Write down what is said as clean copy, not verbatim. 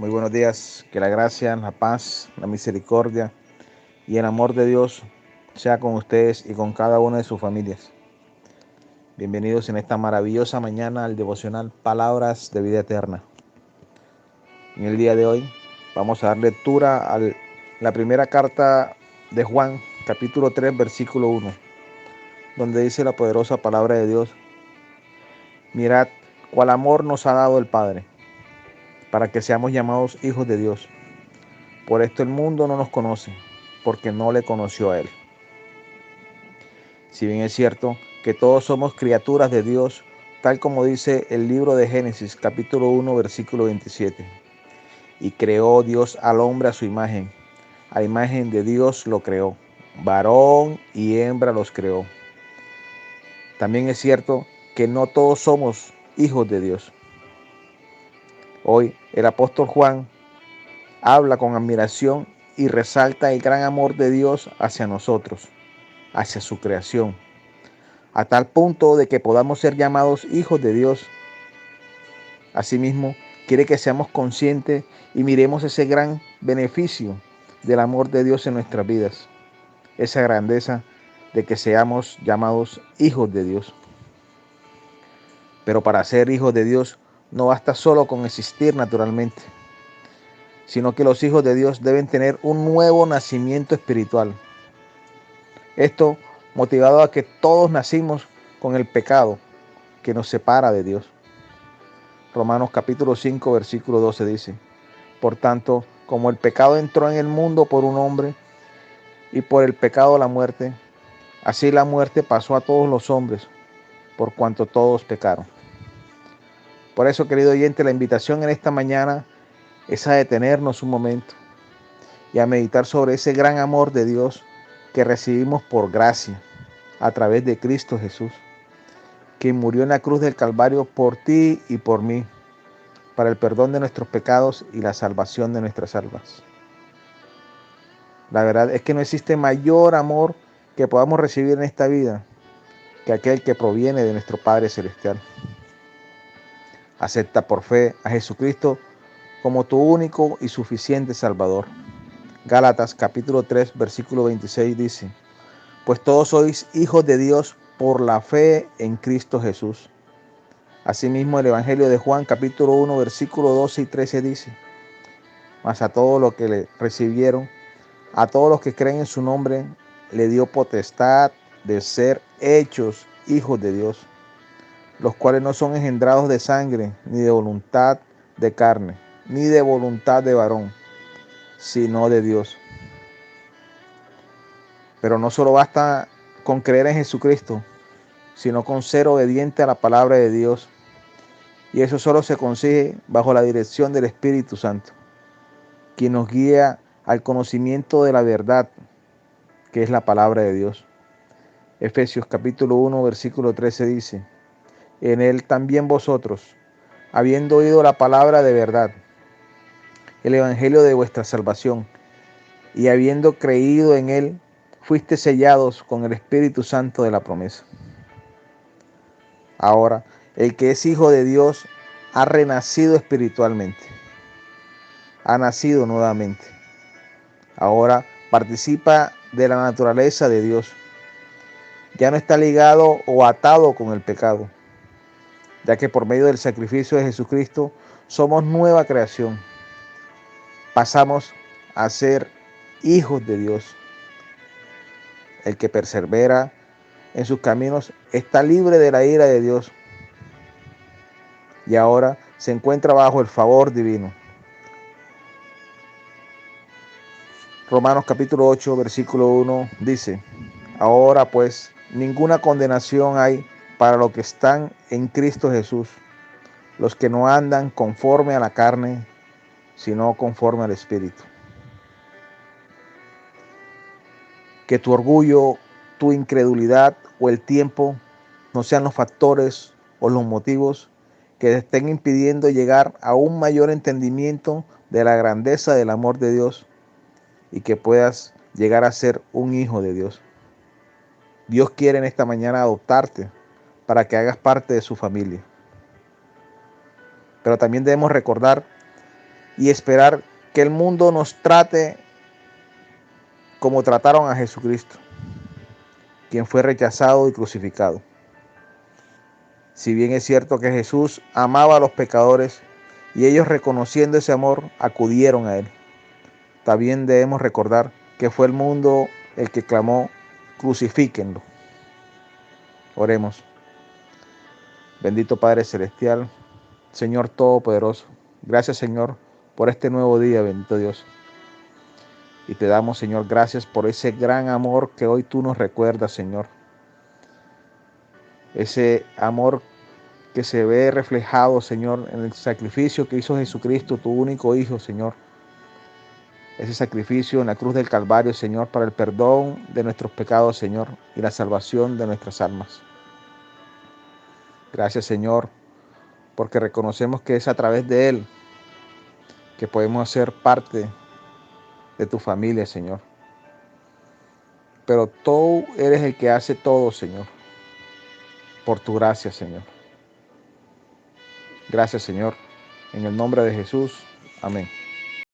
Muy buenos días, que la gracia, la paz, la misericordia y el amor de Dios sea con ustedes y con cada una de sus familias. Bienvenidos en esta maravillosa mañana al devocional Palabras de Vida Eterna. En el día de hoy vamos a dar lectura a la primera carta de Juan, capítulo 3, versículo 1, donde dice la poderosa palabra de Dios: mirad cuál amor nos ha dado el Padre, para que seamos llamados hijos de Dios. Por esto el mundo no nos conoce, porque no le conoció a Él. Si bien es cierto que todos somos criaturas de Dios, tal como dice el libro de Génesis, capítulo 1, versículo 27. Y creó Dios al hombre a su imagen. A imagen de Dios lo creó. Varón y hembra los creó. También es cierto que no todos somos hijos de Dios. Hoy el apóstol Juan habla con admiración y resalta el gran amor de Dios hacia nosotros, hacia su creación, a tal punto de que podamos ser llamados hijos de Dios. Asimismo, quiere que seamos conscientes y miremos ese gran beneficio del amor de Dios en nuestras vidas, esa grandeza de que seamos llamados hijos de Dios. Pero para ser hijos de Dios no basta solo con existir naturalmente, sino que los hijos de Dios deben tener un nuevo nacimiento espiritual. Esto motivado a que todos nacimos con el pecado que nos separa de Dios. Romanos capítulo 5, versículo 12 dice: por tanto, como el pecado entró en el mundo por un hombre, y por el pecado la muerte, así la muerte pasó a todos los hombres, por cuanto todos pecaron. Por eso, querido oyente, la invitación en esta mañana es a detenernos un momento y a meditar sobre ese gran amor de Dios que recibimos por gracia a través de Cristo Jesús, quien murió en la cruz del Calvario por ti y por mí, para el perdón de nuestros pecados y la salvación de nuestras almas. La verdad es que no existe mayor amor que podamos recibir en esta vida que aquel que proviene de nuestro Padre Celestial. Acepta por fe a Jesucristo como tu único y suficiente Salvador. Gálatas capítulo 3, versículo 26 dice: pues todos sois hijos de Dios por la fe en Cristo Jesús. Asimismo, el Evangelio de Juan capítulo 1, versículo 12 y 13 dice: mas a todos los que le recibieron, a todos los que creen en su nombre, le dio potestad de ser hechos hijos de Dios, los cuales no son engendrados de sangre, ni de voluntad de carne, ni de voluntad de varón, sino de Dios. Pero no solo basta con creer en Jesucristo, sino con ser obediente a la palabra de Dios. Y eso solo se consigue bajo la dirección del Espíritu Santo, quien nos guía al conocimiento de la verdad, que es la palabra de Dios. Efesios capítulo 1, versículo 13 dice: en él también vosotros, habiendo oído la palabra de verdad, el evangelio de vuestra salvación, y habiendo creído en él, fuiste sellados con el Espíritu Santo de la promesa. Ahora, el que es hijo de Dios ha renacido espiritualmente, ha nacido nuevamente. Ahora participa de la naturaleza de Dios. Ya no está ligado o atado con el pecado, ya que por medio del sacrificio de Jesucristo somos nueva creación. Pasamos a ser hijos de Dios. El que persevera en sus caminos está libre de la ira de Dios y ahora se encuentra bajo el favor divino. Romanos capítulo 8, versículo 1 dice: ahora pues ninguna condenación hay para los que están en Cristo Jesús, los que no andan conforme a la carne, sino conforme al Espíritu. Que tu orgullo, tu incredulidad o el tiempo no sean los factores o los motivos que te estén impidiendo llegar a un mayor entendimiento de la grandeza del amor de Dios y que puedas llegar a ser un hijo de Dios. Dios quiere en esta mañana adoptarte para que hagas parte de su familia. Pero también debemos recordar y esperar que el mundo nos trate como trataron a Jesucristo, quien fue rechazado y crucificado. Si bien es cierto que Jesús amaba a los pecadores y ellos, reconociendo ese amor, acudieron a él, también debemos recordar que fue el mundo el que clamó: crucifíquenlo. Oremos. Bendito Padre Celestial, Señor Todopoderoso, gracias, Señor, por este nuevo día, bendito Dios. Y te damos, Señor, gracias por ese gran amor que hoy tú nos recuerdas, Señor. Ese amor que se ve reflejado, Señor, en el sacrificio que hizo Jesucristo, tu único Hijo, Señor. Ese sacrificio en la cruz del Calvario, Señor, para el perdón de nuestros pecados, Señor, y la salvación de nuestras almas. Gracias, Señor, porque reconocemos que es a través de Él que podemos ser parte de tu familia, Señor. Pero tú eres el que hace todo, Señor, por tu gracia, Señor. Gracias, Señor. En el nombre de Jesús. Amén.